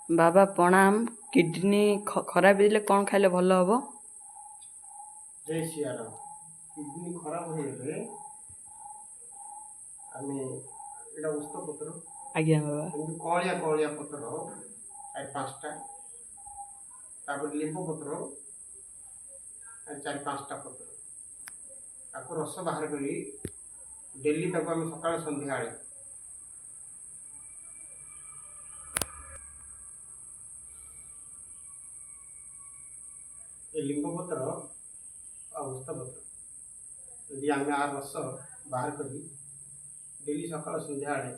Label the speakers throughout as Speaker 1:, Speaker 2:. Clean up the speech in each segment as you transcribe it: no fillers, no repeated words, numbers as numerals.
Speaker 1: बाबा प्रणाम। किडनी खराब हेले कौन खाइले भल हम?
Speaker 2: जय सियाराम। किडनी खराब होइले आमे एटा उस्त पत्र
Speaker 1: आज्ञा बाबा।
Speaker 2: एमती कलिया कलिया पत्र चार पांचटा तापर लींब पत्र चार पांचटा पत्र ताको रस बाहर करी डेली ताको आमे सकाळ संध्या आळे लींब पत्र उस्त पत्र यदि आमे आ रस बाहर करी डेली सकाळ संध्या आळे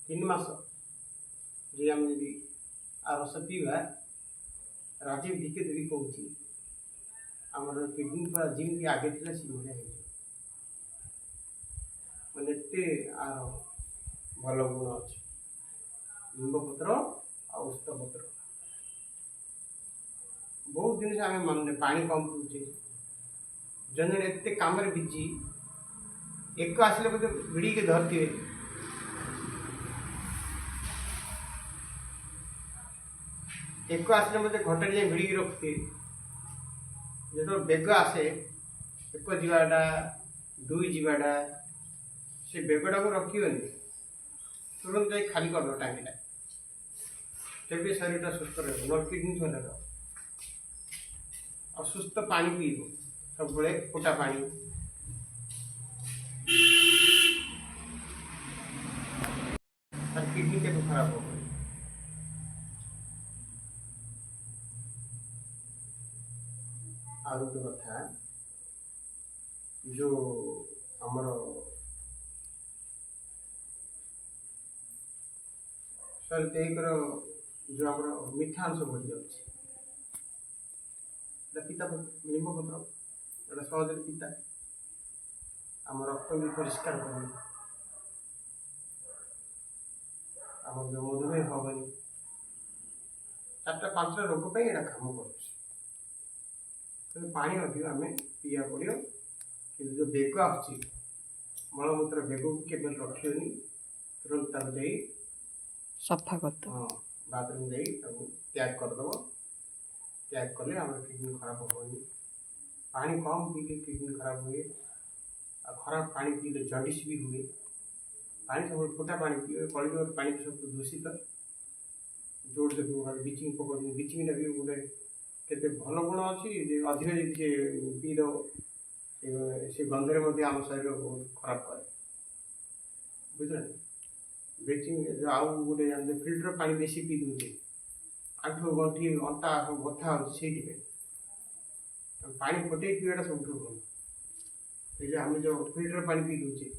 Speaker 2: 3 मास जे आम यदि आ रस पीवा राजीव दिके देवी कहूँ आमर किडनी पूरा जिमती आगे थी सी भाया मैंने आर भल गुण अच्छे लिंब पत्र उस्त पत्र बहुत दिन से आम मानने पानी कम पीछे जन जन एत कम बिजी एक आसले बोलते भिड़ी के धरती एक आसले मत घटे जाए भिड़ी रखते जो बेग आसे एक जीवाटा दुई जीवाटा से बेगटा को रखिए तुरंत जाए खाली कर टांगीटा तेज शरीर सुस्थ रहे नर किडनी शरीर असुस्थ पानी पीब सब फुटा पानी किडनी के खराब हो आर गोटे कथा जो आमर शरीर जो आम मीठा अंश बढ़ी जाऊँगी पिता लींब पत्र एटा सहज पिता आम रक्त भी परिष्कार कर आम जो मधुमेह हेनी 4-5 रोग पर यहाँ कम कर पानी अधिक आम पीवा पड़ो कि जो बेग आसूँ मलमूत्र बेग को केवल रखिए तुरंत तक जा
Speaker 1: सफा कर
Speaker 2: हाँ बाथरूम जा त्याग करदेव त्याग कले आम किडनी खराब हेनी पानी कम पीले किडनी खराब हुए खराब पानी पीले जंडिस भी हुए पानी सब फुटा पानी पीए कलिंगर पानी सब दूषित जोड़ देखो ब्लीचिंग पकाउन ब्लीचिंग भी गोटे केते भल गुण अच्छी अधिक जब से पीद से गंधे आम शरीर बहुत खराब करे बुझे ब्लीचिंग आउ गोटे फिल्टर पानी बेसी पी दूचे आंठु गंठी अंटा सब बथा होती पानी फटे पीवाटा सब भल आम जो फिल्टर पानी पी दूचे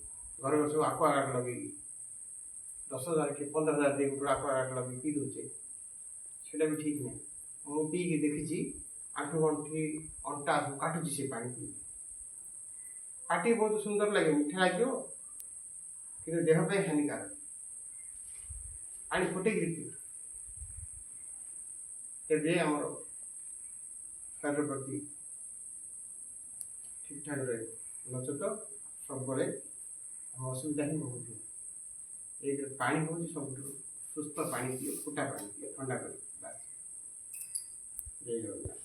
Speaker 2: घर सब आक्वागार्ड लगे 10,000 कि 15,000 दे गोटे आक्वागार्ड लगे पी दूचे से भी ठीक नहीं मुझे पीक देखी आंठु गंठी अंटा सब काटुची से पानी पी पाटी बहुत सुंदर लगे मीठा लगे कि देह पे हानिकारक पानी फुटे तेज आमर शरीर प्रति ठीक ठाक रहे नचेत सब असुविधा ही बहुत एक पानी हूँ सब सुस्थ पानी पिए फुटा पानी पिए ठंडा कर जय जगन्नाथ।